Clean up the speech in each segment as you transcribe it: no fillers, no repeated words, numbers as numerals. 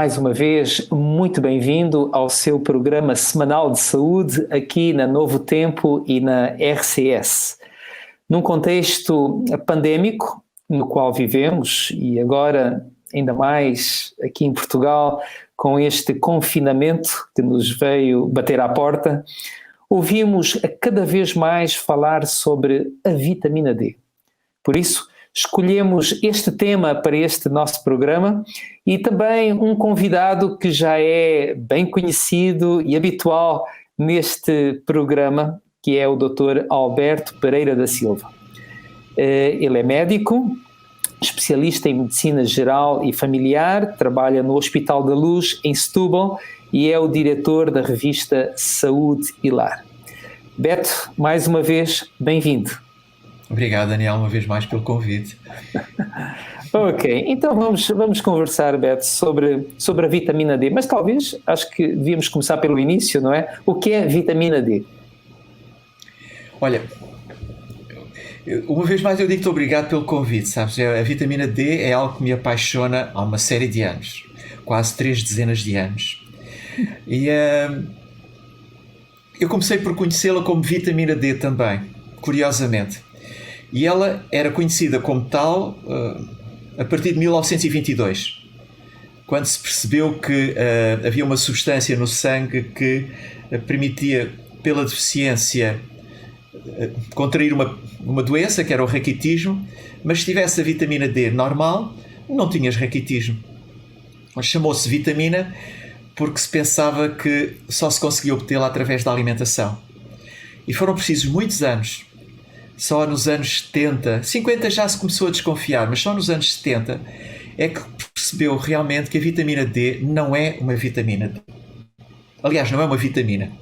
mais uma vez, muito bem-vindo ao seu programa semanal de saúde aqui na Novo Tempo e na RCS. Num contexto pandémico no qual vivemos e agora ainda mais aqui em Portugal com este confinamento que nos veio bater à porta, ouvimos cada vez mais falar sobre a vitamina D. Por isso, escolhemos este tema para este nosso programa e também um convidado que já é bem conhecido e habitual neste programa, que é o Dr. Alberto Pereira da Silva. Ele é médico, especialista em medicina geral e familiar, trabalha no Hospital da Luz, em Setúbal, e é o diretor da revista Saúde e Lar. Beto, mais uma vez, bem-vindo. Obrigado, Daniel, uma vez mais pelo convite. Ok, então vamos conversar, Beto, sobre a vitamina D, mas talvez, acho que devíamos começar pelo início, não é? O que é vitamina D? Olha, uma vez mais eu digo-te obrigado pelo convite, sabes? A vitamina D é algo que me apaixona há uma série de anos, quase 3 dezenas de anos. E eu comecei por conhecê-la como vitamina D também, curiosamente. E ela era conhecida como tal a partir de 1922, quando se percebeu que havia uma substância no sangue que permitia, pela deficiência, contrair uma doença, que era o raquitismo, mas se tivesse a vitamina D normal, não tinhas raquitismo. Chamou-se vitamina porque se pensava que só se conseguia obtê-la através da alimentação. E foram precisos muitos anos. Só nos anos 70, 50 já se começou a desconfiar, mas só nos anos 70 é que percebeu realmente que a vitamina D não é uma vitamina D. Aliás, não é uma vitamina.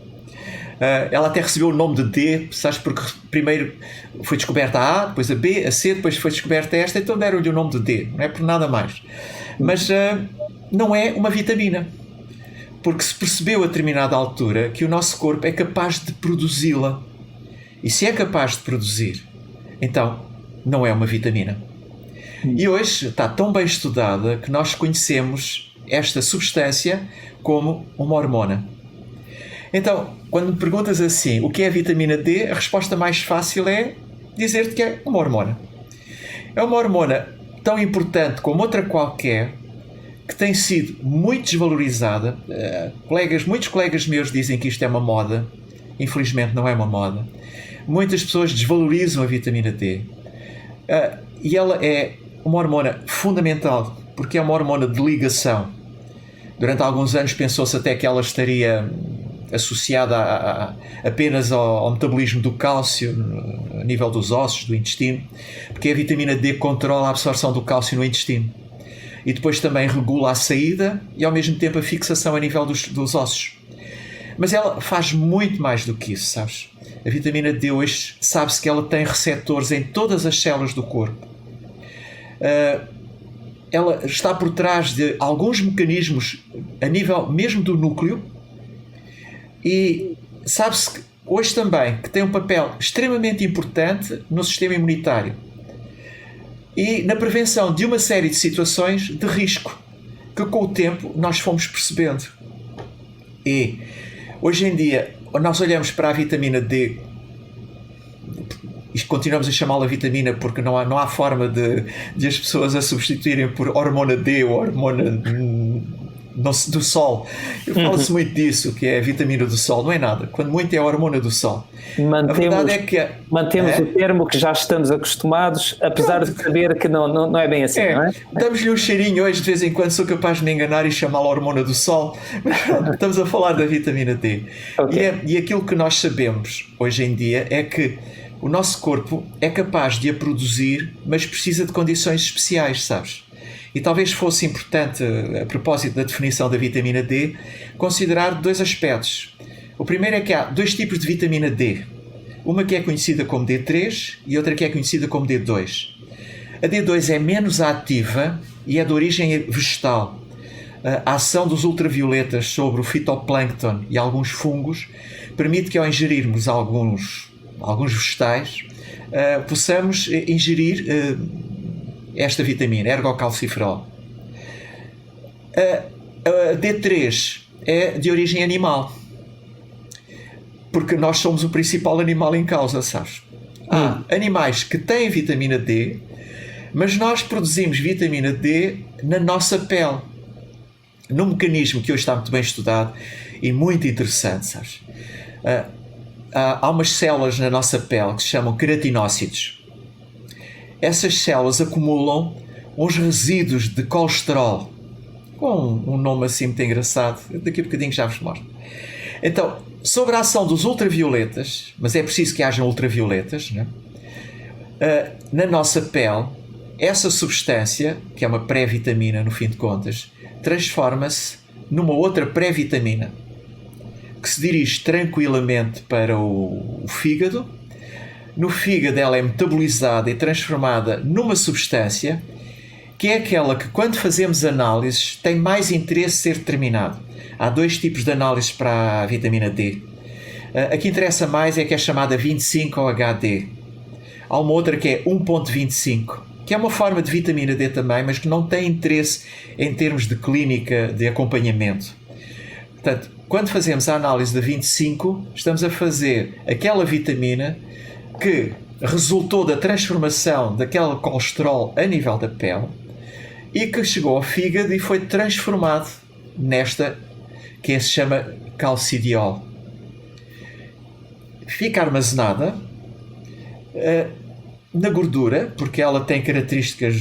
Ela até recebeu o nome de D, sabes, porque primeiro foi descoberta a A, depois a B, a C, depois foi descoberta esta, então deram-lhe o nome de D, não é por nada mais. Mas não é uma vitamina, porque se percebeu a determinada altura que o nosso corpo é capaz de produzi-la. E se é capaz de produzir, então não é uma vitamina. E hoje está tão bem estudada que nós conhecemos esta substância como uma hormona. Então, quando me perguntas assim, o que é a vitamina D, a resposta mais fácil é dizer-te que é uma hormona. É uma hormona tão importante como outra qualquer, que tem sido muito desvalorizada. Muitos colegas meus dizem que isto é uma moda. Infelizmente não é uma moda. Muitas pessoas desvalorizam a vitamina D. E ela é uma hormona fundamental, porque é uma hormona de ligação. Durante alguns anos pensou-se até que ela estaria associada apenas ao metabolismo do cálcio, a nível dos ossos, do intestino, porque a vitamina D controla a absorção do cálcio no intestino. E depois também regula a saída e ao mesmo tempo a fixação a nível dos ossos. Mas ela faz muito mais do que isso, sabes? A vitamina D hoje sabe-se que ela tem receptores em todas as células do corpo. Ela está por trás de alguns mecanismos a nível mesmo do núcleo e sabe-se que hoje também que tem um papel extremamente importante no sistema imunitário e na prevenção de uma série de situações de risco que com o tempo nós fomos percebendo. E hoje em dia nós olhamos para a vitamina D e continuamos a chamá-la vitamina porque não há forma de as pessoas a substituírem por hormona D ou hormona do sol. Fala-se muito disso, que é a vitamina do sol. Não é nada. Quando muito é a hormona do sol. A verdade é que mantemos o termo que já estamos acostumados, apesar de saber que não é bem assim, não é? Damos-lhe um cheirinho hoje, de vez em quando sou capaz de me enganar e chamá-la hormona do sol, mas pronto, estamos a falar da vitamina D. Okay. E aquilo que nós sabemos hoje em dia é que o nosso corpo é capaz de a produzir, mas precisa de condições especiais, sabes? E talvez fosse importante, a propósito da definição da vitamina D, considerar 2 aspectos. O primeiro é que há 2 tipos de vitamina D. Uma que é conhecida como D3 e outra que é conhecida como D2. A D2 é menos ativa e é de origem vegetal. A ação dos ultravioletas sobre o fitoplâncton e alguns fungos permite que ao ingerirmos alguns vegetais possamos ingerir esta vitamina, ergocalciferol. A D3 é de origem animal, porque nós somos o principal animal em causa, sabes? Há animais que têm vitamina D, mas nós produzimos vitamina D na nossa pele, num mecanismo que hoje está muito bem estudado e muito interessante, sabes? Há umas células na nossa pele que se chamam queratinócitos. Essas células acumulam uns resíduos de colesterol, com um nome assim muito engraçado, daqui a bocadinho já vos mostro. Então, sobre a ação dos ultravioletas, mas é preciso que hajam ultravioletas, né? Na nossa pele, essa substância, que é uma pré-vitamina no fim de contas, transforma-se numa outra pré-vitamina que se dirige tranquilamente para o fígado. No fígado ela é metabolizada e transformada numa substância que é aquela que, quando fazemos análises, tem mais interesse ser determinado. Há dois tipos de análises para a vitamina D. A que interessa mais é a que é chamada 25-OHD. Há uma outra que é 1.25, que é uma forma de vitamina D também, mas que não tem interesse em termos de clínica de acompanhamento. Portanto, quando fazemos a análise da 25, estamos a fazer aquela vitamina que resultou da transformação daquele colesterol a nível da pele e que chegou ao fígado e foi transformado nesta que se chama calcidiol. Fica armazenada na gordura, porque ela tem características,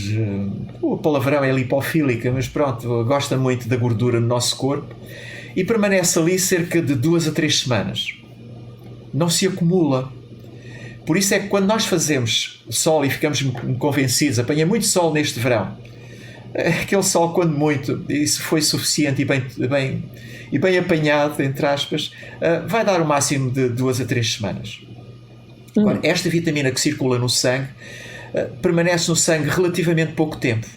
o palavrão é lipofílica, mas pronto, gosta muito da gordura no nosso corpo, e permanece ali cerca de 2 a 3 semanas. Não se acumula. Por isso é que quando nós fazemos sol e ficamos convencidos, apanha muito sol neste verão, aquele sol quando muito, isso foi suficiente e bem apanhado, entre aspas, vai dar o máximo de 2 a 3 semanas. Agora, esta vitamina que circula no sangue permanece no sangue relativamente pouco tempo.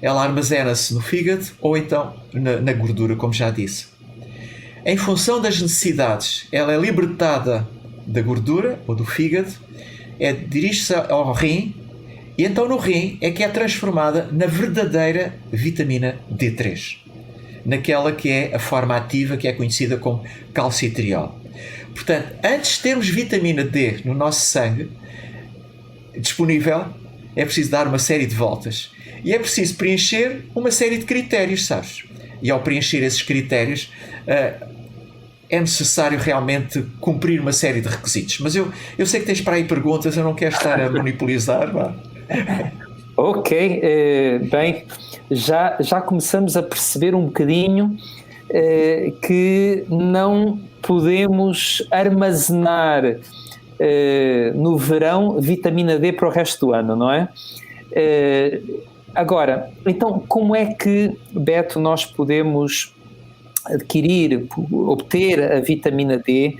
Ela armazena-se no fígado ou então na gordura, como já disse. Em função das necessidades, ela é libertada da gordura ou do fígado, dirige-se ao rim, e então no rim é que é transformada na verdadeira vitamina D3, naquela que é a forma ativa, que é conhecida como calcitriol. Portanto, antes de termos vitamina D no nosso sangue disponível, é preciso dar uma série de voltas. E é preciso preencher uma série de critérios, sabes? E ao preencher esses critérios, é necessário realmente cumprir uma série de requisitos. Mas eu sei que tens para aí perguntas, eu não quero estar a monopolizar. Ok, bem, já começamos a perceber um bocadinho que não podemos armazenar no verão vitamina D para o resto do ano, não é? Agora, então, como é que, Beto, nós podemos obter a vitamina D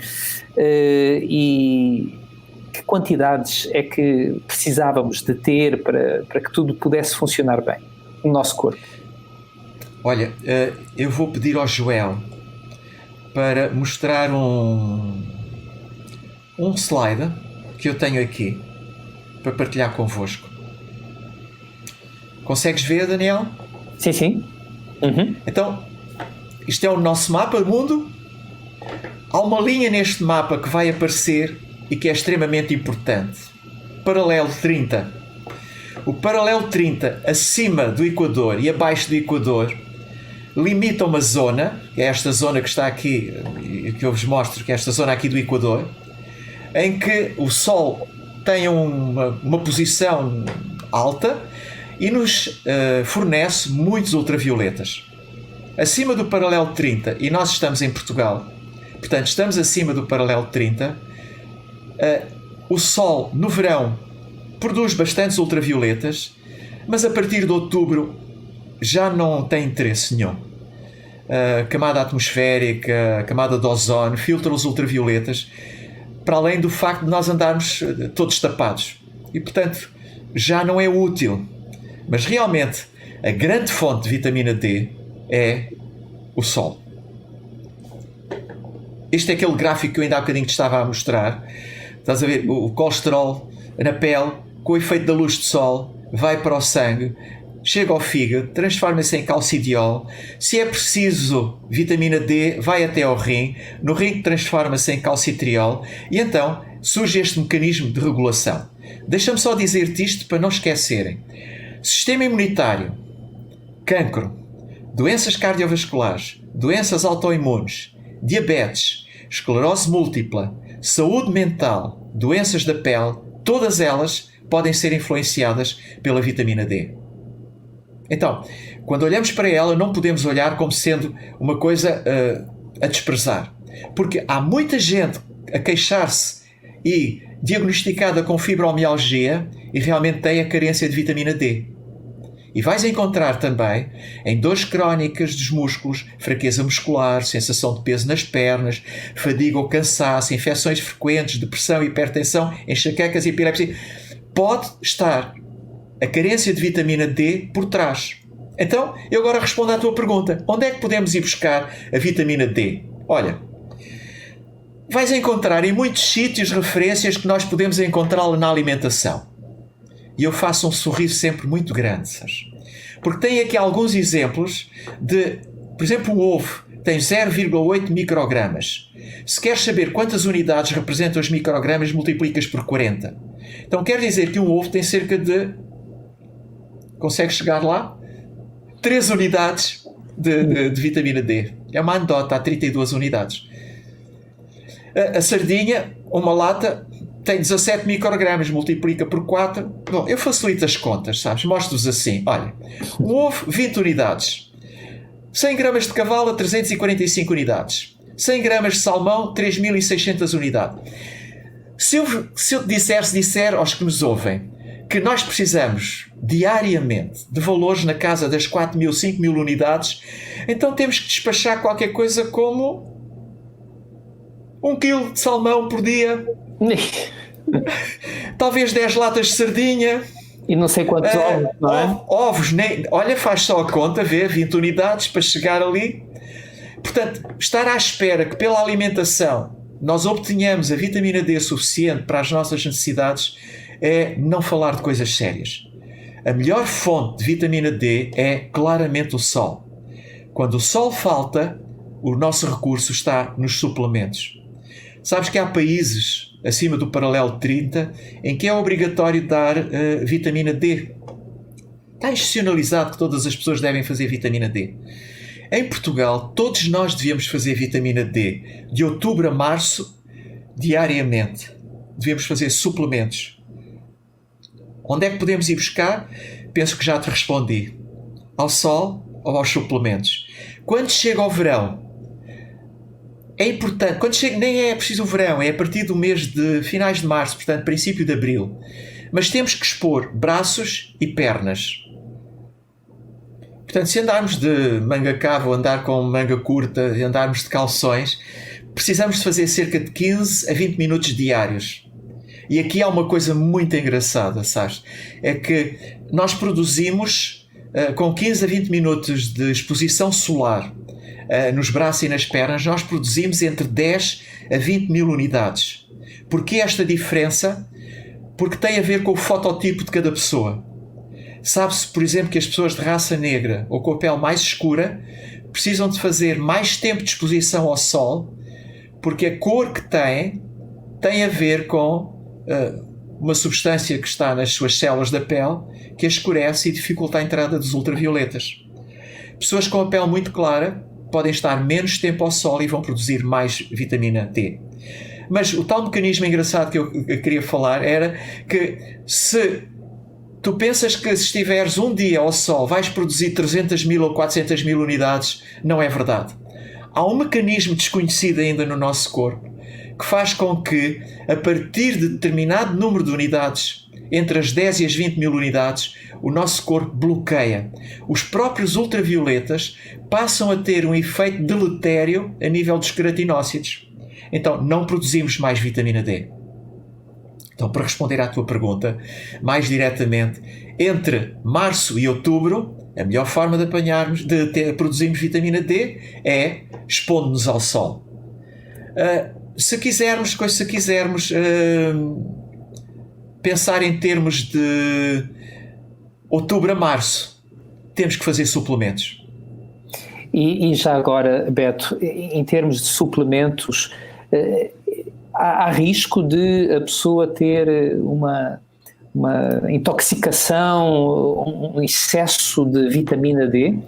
e que quantidades é que precisávamos de ter para que tudo pudesse funcionar bem no nosso corpo? Olha, eu vou pedir ao Joel para mostrar um slide que eu tenho aqui para partilhar convosco. Consegues ver, Daniel? Sim, sim. Uhum. Então, isto é o nosso mapa do mundo. Há uma linha neste mapa que vai aparecer e que é extremamente importante. Paralelo 30. O paralelo 30 acima do Equador e abaixo do Equador limita uma zona, que é esta zona que está aqui, que eu vos mostro, que é esta zona aqui do Equador, em que o Sol tem uma posição alta e nos fornece muitos ultravioletas. Acima do paralelo 30, e nós estamos em Portugal, portanto estamos acima do paralelo 30, o Sol no verão produz bastantes ultravioletas, mas a partir de outubro já não tem interesse nenhum. A camada atmosférica, a camada de ozono filtra os ultravioletas, para além do facto de nós andarmos todos tapados, e portanto já não é útil. Mas realmente a grande fonte de vitamina D é o Sol. Este é aquele gráfico que eu ainda há bocadinho te estava a mostrar. Estás a ver o colesterol na pele, com o efeito da luz do sol, vai para o sangue, chega ao fígado, transforma-se em calcidiol. Se é preciso vitamina D, vai até ao rim. No rim transforma-se em calcitriol. E então surge este mecanismo de regulação. Deixa-me só dizer-te isto para não esquecerem. Sistema imunitário, cancro, doenças cardiovasculares, doenças autoimunes, diabetes, esclerose múltipla, saúde mental, doenças da pele, todas elas podem ser influenciadas pela vitamina D. Então, quando olhamos para ela, não podemos olhar como sendo uma coisa a desprezar. Porque há muita gente a queixar-se e diagnosticada com fibromialgia e realmente tem a carência de vitamina D. E vais encontrar também em dores crónicas dos músculos, fraqueza muscular, sensação de peso nas pernas, fadiga ou cansaço, infecções frequentes, depressão, hipertensão, enxaquecas e epilepsia. Pode estar a carência de vitamina D por trás. Então, eu agora respondo à tua pergunta. Onde é que podemos ir buscar a vitamina D? Olha, vais encontrar em muitos sítios referências que nós podemos encontrá-la na alimentação. E eu faço um sorriso sempre muito grande, sabes? Porque tem aqui alguns exemplos de, por exemplo, o ovo tem 0,8 microgramas. Se queres saber quantas unidades representam os microgramas, multiplicas por 40. Então quer dizer que um ovo tem cerca de... Consegues chegar lá? 3 unidades de vitamina D. É uma anedota, há 32 unidades. A sardinha, uma lata, tem 17 microgramas, multiplica por 4. Bom, eu facilito as contas, sabes? Mostro-vos assim. Olha, um ovo, 20 unidades. 100 gramas de cavala, 345 unidades. 100 gramas de salmão, 3.600 unidades. Se eu disser aos que nos ouvem que nós precisamos diariamente de valores na casa das 4.000, 5.000 unidades, então temos que despachar qualquer coisa como 1 quilo de salmão por dia, talvez 10 latas de sardinha e não sei quantos ovos, não é? Ovos, olha, faz só a conta, vê, 20 unidades para chegar ali. Portanto, estar à espera que pela alimentação nós obtenhamos a vitamina D suficiente para as nossas necessidades é não falar de coisas sérias. A melhor fonte de vitamina D é claramente o sol. Quando o sol falta, o nosso recurso está nos suplementos. Sabes que há países acima do paralelo 30 em que é obrigatório dar vitamina D. Está institucionalizado que todas as pessoas devem fazer vitamina D. Em Portugal, todos nós devíamos fazer vitamina D de outubro a março diariamente. Devíamos fazer suplementos. Onde é que podemos ir buscar? Penso que já te respondi. Ao sol ou aos suplementos. Quando chega ao verão, é importante, nem é preciso o verão, é a partir do mês de finais de março, portanto, princípio de abril. Mas temos que expor braços e pernas. Portanto, se andarmos de manga cava ou andar com manga curta e andarmos de calções, precisamos de fazer cerca de 15 a 20 minutos diários. E aqui há uma coisa muito engraçada, sabes? É que nós produzimos, com 15 a 20 minutos de exposição solar nos braços e nas pernas, nós produzimos entre 10 a 20 mil unidades. Porquê esta diferença? Porque tem a ver com o fototipo de cada pessoa. Sabe-se, por exemplo, que as pessoas de raça negra ou com a pele mais escura precisam de fazer mais tempo de exposição ao sol, porque a cor que têm tem a ver com uma substância que está nas suas células da pele que a escurece e dificulta a entrada dos ultravioletas. Pessoas com a pele muito clara podem estar menos tempo ao sol e vão produzir mais vitamina D. Mas o tal mecanismo engraçado que eu queria falar era que se tu pensas que se estiveres um dia ao sol vais produzir 300 mil ou 400 mil unidades, não é verdade. Há um mecanismo desconhecido ainda no nosso corpo que faz com que, a partir de determinado número de unidades, entre as 10 e as 20 mil unidades, o nosso corpo bloqueia. Os próprios ultravioletas passam a ter um efeito deletério a nível dos queratinócitos. Então, não produzimos mais vitamina D. Então, para responder à tua pergunta, mais diretamente, entre março e outubro, a melhor forma de produzirmos vitamina D é expondo-nos ao sol. Se quisermos pensar em termos de outubro a março, temos que fazer suplementos. E já agora, Beto, em termos de suplementos, há risco de a pessoa ter uma intoxicação, um excesso de vitamina D?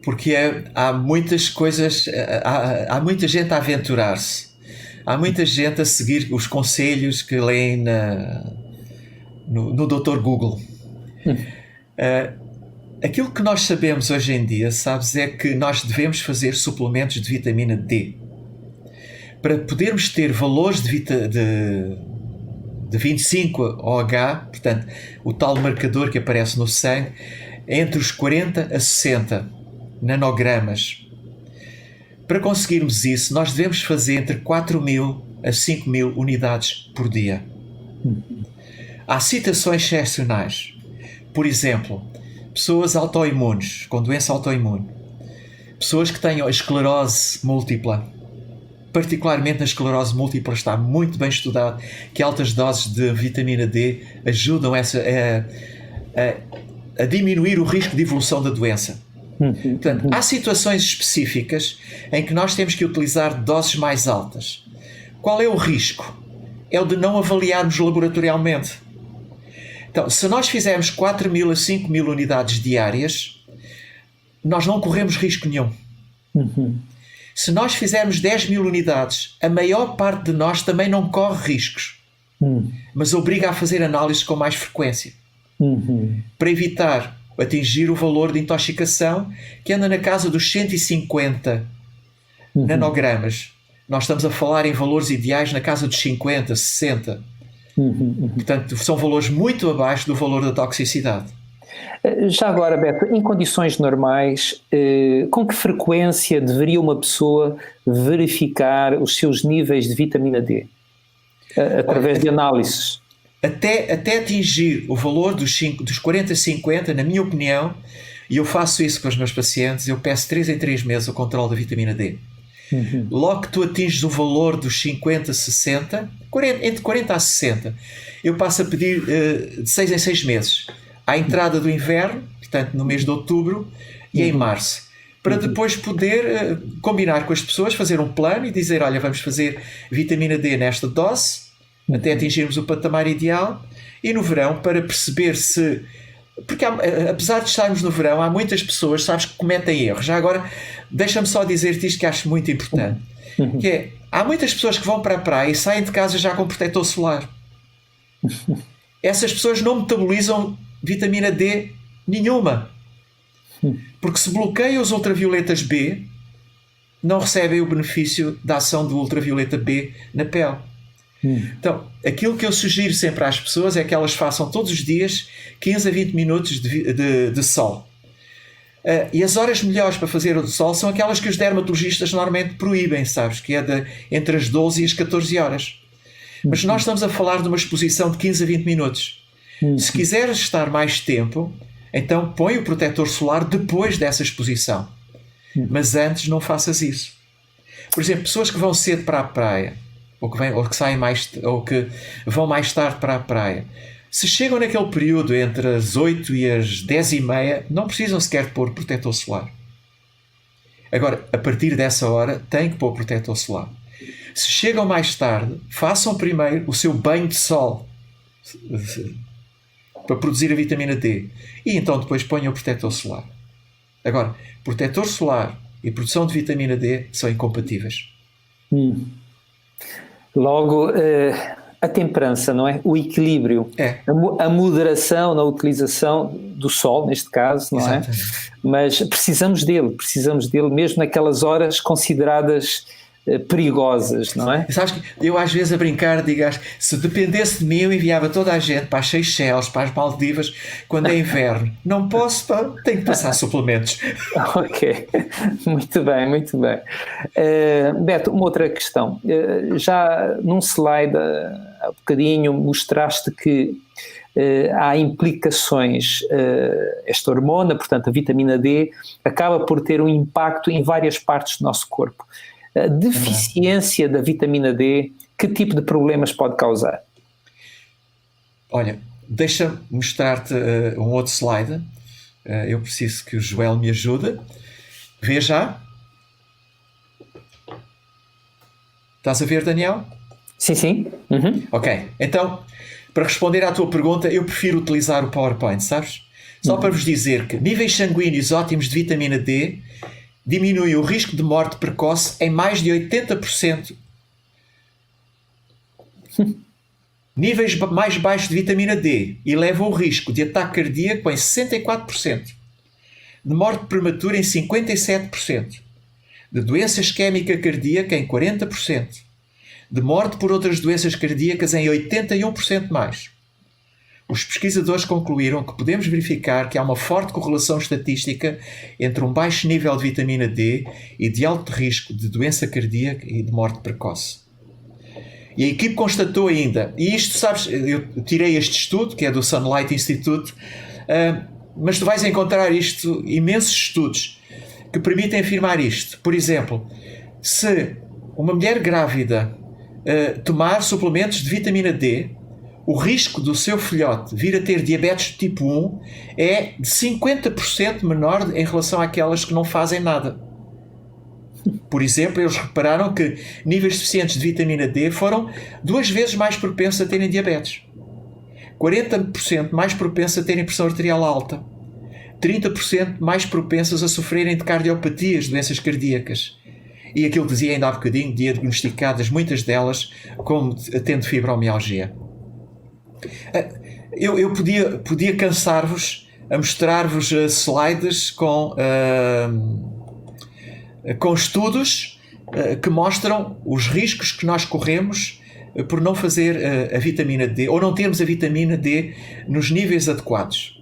Porque há muitas coisas, há muita gente a aventurar-se, há muita gente a seguir os conselhos que leem no Dr. Google. Aquilo que nós sabemos hoje em dia, sabes, é que nós devemos fazer suplementos de vitamina D para podermos ter valores de 25OH, portanto, o tal marcador que aparece no sangue, entre os 40 a 60 nanogramas. Para conseguirmos isso, nós devemos fazer entre 4.000 a 5.000 unidades por dia. Há situações excepcionais. Por exemplo, pessoas autoimunes, com doença autoimune, pessoas que tenham a esclerose múltipla. Particularmente na esclerose múltipla está muito bem estudado que altas doses de vitamina D ajudam a diminuir o risco de evolução da doença. Portanto, há situações específicas em que nós temos que utilizar doses mais altas. Qual é o risco? É o de não avaliarmos laboratorialmente. Então, se nós fizermos 4.000 a 5.000 unidades diárias, nós não corremos risco nenhum. Se nós fizermos 10.000 unidades, a maior parte de nós também não corre riscos, mas obriga a fazer análises com mais frequência, para evitar atingir o valor de intoxicação que anda na casa dos 150 nanogramas. Nós estamos a falar em valores ideais na casa dos 50, 60. Portanto, são valores muito abaixo do valor da toxicidade. Já agora, Beto, em condições normais, com que frequência deveria uma pessoa verificar os seus níveis de vitamina D? Através de análises? Até atingir o valor dos 40 a 50, na minha opinião, e eu faço isso com os meus pacientes, eu peço 3 em 3 meses o controle da vitamina D. Logo que tu atinges o valor dos 50 a 60, entre 40 a 60, eu passo a pedir de 6 em 6 meses. À entrada do inverno, portanto no mês de outubro e em março, para depois poder combinar com as pessoas, fazer um plano e dizer, olha, vamos fazer vitamina D nesta dose, até atingirmos o patamar ideal, e no verão, para perceber se... Porque apesar de estarmos no verão, há muitas pessoas, sabes, que cometem erros. Já agora, deixa-me só dizer-te isto que acho muito importante, que é, há muitas pessoas que vão para a praia e saem de casa já com protetor solar. Essas pessoas não metabolizam vitamina D nenhuma, porque se bloqueiam os ultravioletas B, não recebem o benefício da ação do ultravioleta B na pele. Então, aquilo que eu sugiro sempre às pessoas é que elas façam todos os dias 15 a 20 minutos de sol. E as horas melhores para fazer o de sol são aquelas que os dermatologistas normalmente proíbem, sabes? Que é entre as 12 e as 14 horas. Mas nós estamos a falar de uma exposição de 15 a 20 minutos. Se quiseres estar mais tempo, então põe o protetor solar depois dessa exposição. Mas antes não faças isso. Por exemplo, pessoas que vão cedo para a praia, ou que saem ou que vão mais tarde para a praia, se chegam naquele período entre as 8 e as 10h30, não precisam sequer pôr protetor solar. Agora, a partir dessa hora, têm que pôr protetor solar. Se chegam mais tarde, façam primeiro o seu banho de sol para produzir a vitamina D, e então depois ponham o protetor solar. Agora, protetor solar e produção de vitamina D são incompatíveis. Logo, a temperança, não é? O equilíbrio, a moderação na utilização do sol, neste caso, não é? Mas precisamos dele mesmo naquelas horas consideradas perigosas, não é? Sabes que eu às vezes a brincar digo, se dependesse de mim eu enviava toda a gente para as Seychelles, para as Maldivas, quando é inverno. Não posso, tenho que passar suplementos. Ok, muito bem, muito bem. Beto, uma outra questão. Já num slide há bocadinho mostraste que há implicações, esta hormona, portanto a vitamina D, acaba por ter um impacto em várias partes do nosso corpo. A deficiência da vitamina D, que tipo de problemas pode causar? Olha, deixa-me mostrar-te um outro slide. Eu preciso que o Joel me ajude. Vê já. Estás a ver, Daniel? Sim, sim. Uhum. Ok, então, para responder à tua pergunta, eu prefiro utilizar o PowerPoint, sabes? Só para vos dizer que níveis sanguíneos ótimos de vitamina D diminuem o risco de morte precoce em mais de 80%. Níveis mais baixos de vitamina D elevam o risco de ataque cardíaco em 64%, de morte prematura em 57%, de doença isquémica cardíaca em 40%, de morte por outras doenças cardíacas em 81% mais. Os pesquisadores concluíram que podemos verificar que há uma forte correlação estatística entre um baixo nível de vitamina D e de alto risco de doença cardíaca e de morte precoce. E a equipe constatou ainda, e isto, sabes, eu tirei este estudo, que é do Sunlight Institute, mas tu vais encontrar imensos estudos que permitem afirmar isto. Por exemplo, se uma mulher grávida tomar suplementos de vitamina D, o risco do seu filhote vir a ter diabetes tipo 1 é de 50% menor em relação àquelas que não fazem nada. Por exemplo, eles repararam que níveis suficientes de vitamina D foram 2 vezes mais propensos a terem diabetes, 40% mais propensos a terem pressão arterial alta, 30% mais propensos a sofrerem de cardiopatias, doenças cardíacas. E aquilo que dizia ainda há bocadinho, diagnosticadas muitas delas como tendo fibromialgia. Eu podia cansar-vos a mostrar-vos slides com estudos que mostram os riscos que nós corremos por não fazer a vitamina D ou não termos a vitamina D nos níveis adequados.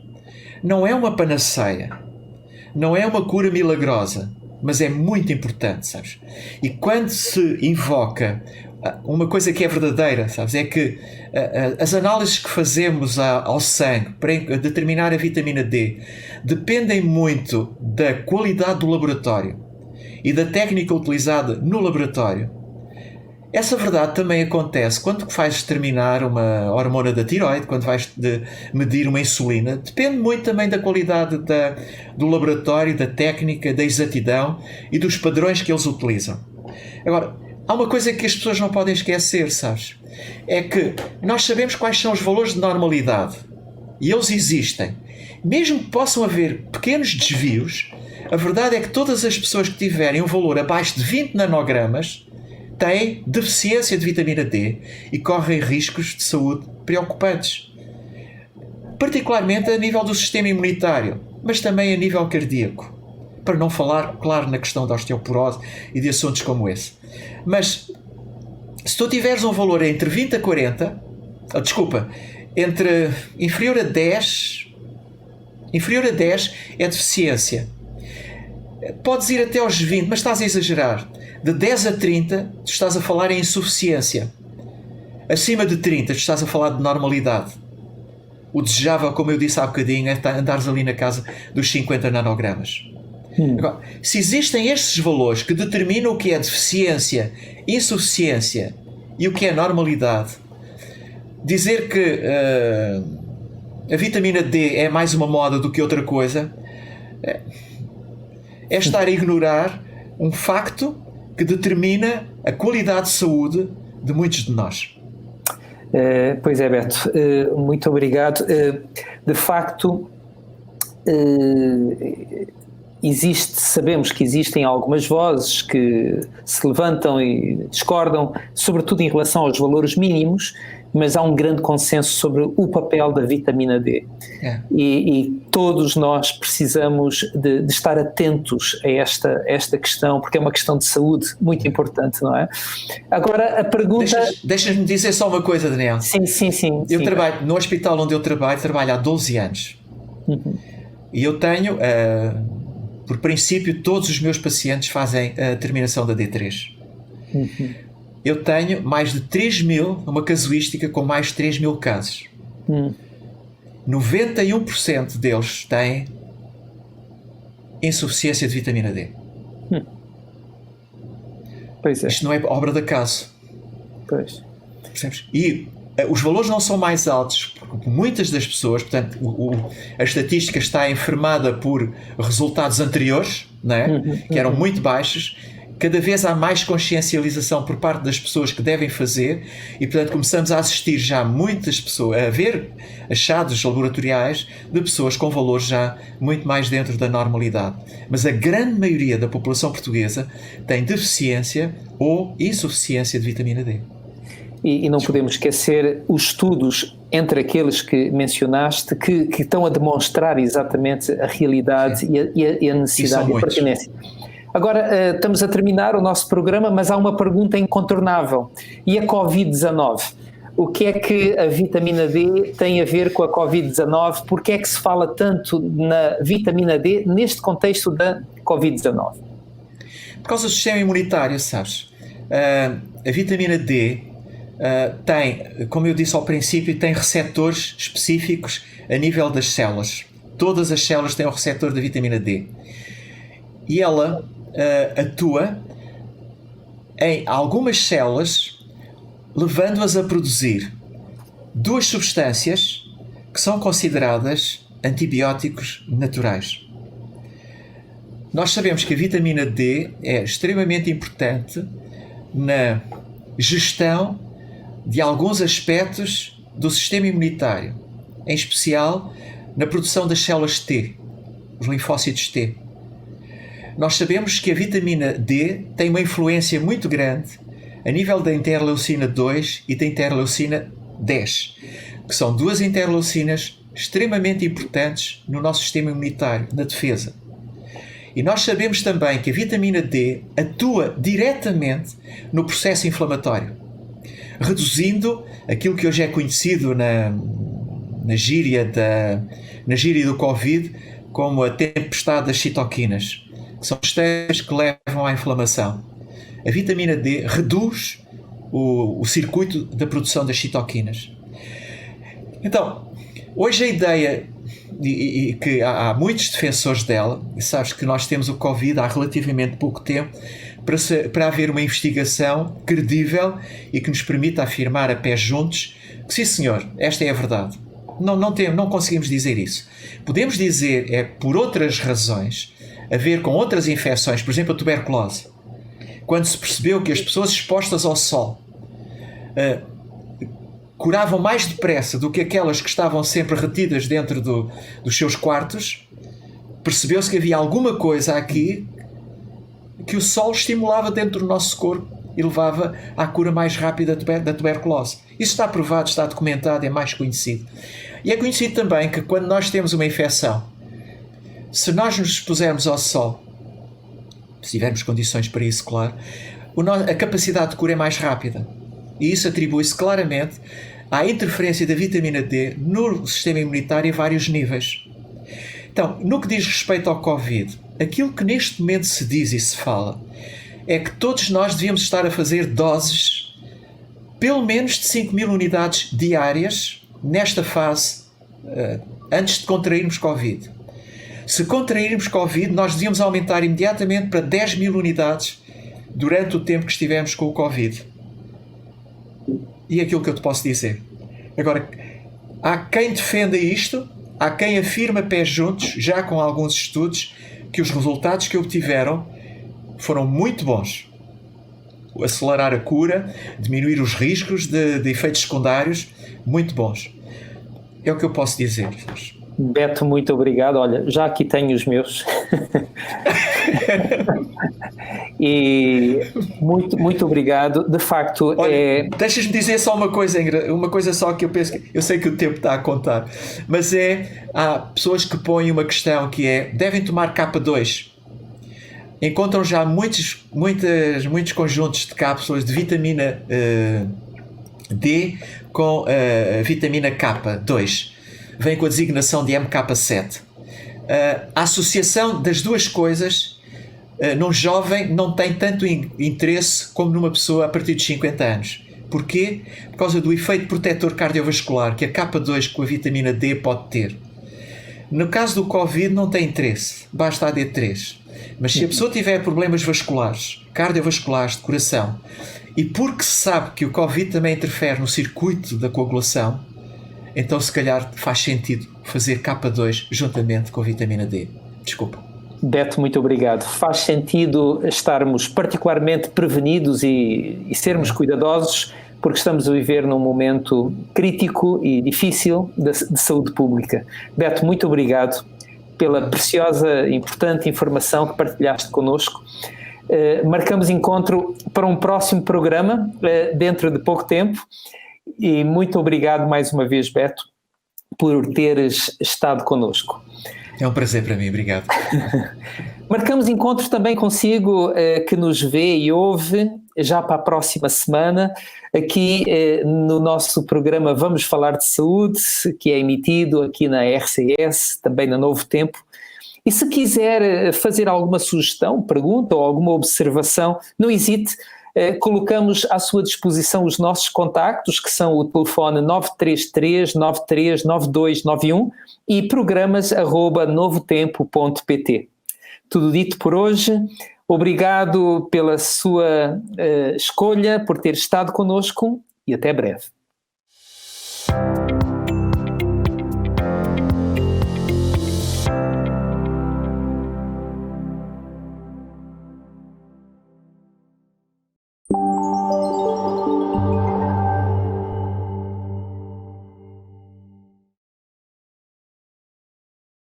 Não é uma panaceia, não é uma cura milagrosa, mas é muito importante, sabes? E quando se invoca uma coisa que é verdadeira, sabes? É que as análises que fazemos ao sangue para determinar a vitamina D dependem muito da qualidade do laboratório e da técnica utilizada no laboratório. Essa verdade também acontece quando vais determinar uma hormona da tiroide, quando vais medir uma insulina. Depende muito também da qualidade do laboratório, da técnica, da exatidão e dos padrões que eles utilizam. Agora, há uma coisa que as pessoas não podem esquecer, sabes? É que nós sabemos quais são os valores de normalidade e eles existem. Mesmo que possam haver pequenos desvios, a verdade é que todas as pessoas que tiverem um valor abaixo de 20 nanogramas têm deficiência de vitamina D e correm riscos de saúde preocupantes, particularmente a nível do sistema imunitário, mas também a nível cardíaco, para não falar, claro, na questão da osteoporose e de assuntos como esse. Mas se tu tiveres um valor entre 20 a 40, entre inferior a 10 é deficiência. Podes ir até aos 20, mas estás a exagerar. De 10 a 30, tu estás a falar em insuficiência. Acima de 30, tu estás a falar de normalidade. O desejável, como eu disse há bocadinho, é andares ali na casa dos 50 nanogramas. Agora, se existem estes valores que determinam o que é deficiência, insuficiência e o que é normalidade, dizer que a vitamina D é mais uma moda do que outra coisa é estar a ignorar um facto que determina a qualidade de saúde de muitos de nós. Pois é, Beto, muito obrigado. De facto, sabemos que existem algumas vozes que se levantam e discordam, sobretudo em relação aos valores mínimos, mas há um grande consenso sobre o papel da vitamina D. E todos nós precisamos de estar atentos a esta questão, porque é uma questão de saúde muito importante, não é? Agora, a pergunta... Deixas-me dizer só uma coisa, Daniel. Sim. Eu trabalho no hospital onde eu trabalho há 12 anos. E eu tenho, por princípio, todos os meus pacientes fazem a terminação da D3. Eu tenho mais de 3 mil, uma casuística com mais de 3 mil casos. 91% deles têm insuficiência de vitamina D. Pois é. Isto não é obra de acaso. Pois. Percebes? E Os valores não são mais altos, porque muitas das pessoas, portanto, a estatística está enfermada por resultados anteriores, não é? Que eram muito baixos. Cada vez há mais consciencialização por parte das pessoas que devem fazer e, portanto, começamos a assistir já muitas pessoas, a ver achados laboratoriais de pessoas com valores já muito mais dentro da normalidade. Mas a grande maioria da população portuguesa tem deficiência ou insuficiência de vitamina D. E não podemos esquecer os estudos entre aqueles que mencionaste que estão a demonstrar exatamente a realidade e a necessidade e a pertinência. Agora, estamos a terminar o nosso programa, mas há uma pergunta incontornável. E a Covid-19? O que é que a vitamina D tem a ver com a Covid-19? Por que é que se fala tanto na vitamina D neste contexto da Covid-19? Por causa do sistema imunitário, sabes? A vitamina D tem, como eu disse ao princípio, tem receptores específicos a nível das células. Todas as células têm um receptor da vitamina D. E ela atua em algumas células, levando-as a produzir duas substâncias que são consideradas antibióticos naturais. Nós sabemos que a vitamina D é extremamente importante na gestão de alguns aspectos do sistema imunitário, em especial na produção das células T, os linfócitos T. Nós sabemos que a vitamina D tem uma influência muito grande a nível da interleucina 2 e da interleucina 10, que são duas interleucinas extremamente importantes no nosso sistema imunitário, na defesa. E nós sabemos também que a vitamina D atua diretamente no processo inflamatório, reduzindo aquilo que hoje é conhecido na gíria do Covid como a tempestade das citoquinas, que são substâncias que levam à inflamação. A vitamina D reduz o circuito da produção das citoquinas. Então, hoje a ideia, e que há muitos defensores dela, e sabes que nós temos o Covid há relativamente pouco tempo, para haver uma investigação credível e que nos permita afirmar a pés juntos que sim senhor, esta é a verdade. Não conseguimos dizer isso. Podemos dizer, por outras razões, a ver com outras infecções, por exemplo a tuberculose. Quando se percebeu que as pessoas expostas ao sol curavam mais depressa do que aquelas que estavam sempre retidas dentro dos seus quartos, percebeu-se que havia alguma coisa aqui que o sol estimulava dentro do nosso corpo e levava à cura mais rápida da tuberculose. Isso está provado, está documentado, é mais conhecido. E é conhecido também que quando nós temos uma infecção, se nós nos expusermos ao sol, se tivermos condições para isso, claro, a capacidade de cura é mais rápida. E isso atribui-se claramente à interferência da vitamina D no sistema imunitário em vários níveis. Então, no que diz respeito ao Covid, aquilo que neste momento se diz e se fala é que todos nós devíamos estar a fazer doses pelo menos de 5.000 unidades diárias nesta fase antes de contrairmos Covid. Se contrairmos Covid, nós devíamos aumentar imediatamente para 10.000 unidades durante o tempo que estivermos com o Covid. E é aquilo que eu te posso dizer. Agora, há quem defenda isto, há quem afirma pés juntos, já com alguns estudos, que os resultados que obtiveram foram muito bons. Acelerar a cura, diminuir os riscos de efeitos secundários, muito bons. É o que eu posso dizer. Beto, muito obrigado. Olha, já aqui tenho os meus. E muito obrigado. De facto, olha, deixas-me dizer só uma coisa só que eu penso que eu sei que o tempo está a contar, mas há pessoas que põem uma questão que devem tomar K2. Encontram já muitos conjuntos de cápsulas de vitamina D com vitamina K2. Vem com a designação de MK7. A associação das duas coisas num jovem não tem tanto interesse como numa pessoa a partir de 50 anos. Porquê? Por causa do efeito protetor cardiovascular que a K2 com a vitamina D pode ter. No caso do Covid não tem interesse, basta a D3. Mas se a pessoa tiver problemas vasculares, cardiovasculares, de coração, E porque se sabe que o Covid também interfere no circuito da coagulação, então se calhar faz sentido fazer K2 juntamente com a vitamina D. Desculpa. Beto, muito obrigado. Faz sentido estarmos particularmente prevenidos e sermos cuidadosos, porque estamos a viver num momento crítico e difícil de saúde pública. Beto, muito obrigado pela preciosa e importante informação que partilhaste connosco. Marcamos encontro para um próximo programa dentro de pouco tempo e muito obrigado mais uma vez, Beto, por teres estado connosco. É um prazer para mim, obrigado. Marcamos encontros também consigo, que nos vê e ouve, já para a próxima semana, aqui no nosso programa Vamos Falar de Saúde, que é emitido aqui na RCS, também na Novo Tempo. E se quiser fazer alguma sugestão, pergunta ou alguma observação, não hesite, colocamos à sua disposição os nossos contactos, que são o telefone 933-939291 e programas@novotempo.pt. Tudo dito por hoje. Obrigado pela sua escolha, por ter estado connosco e até breve.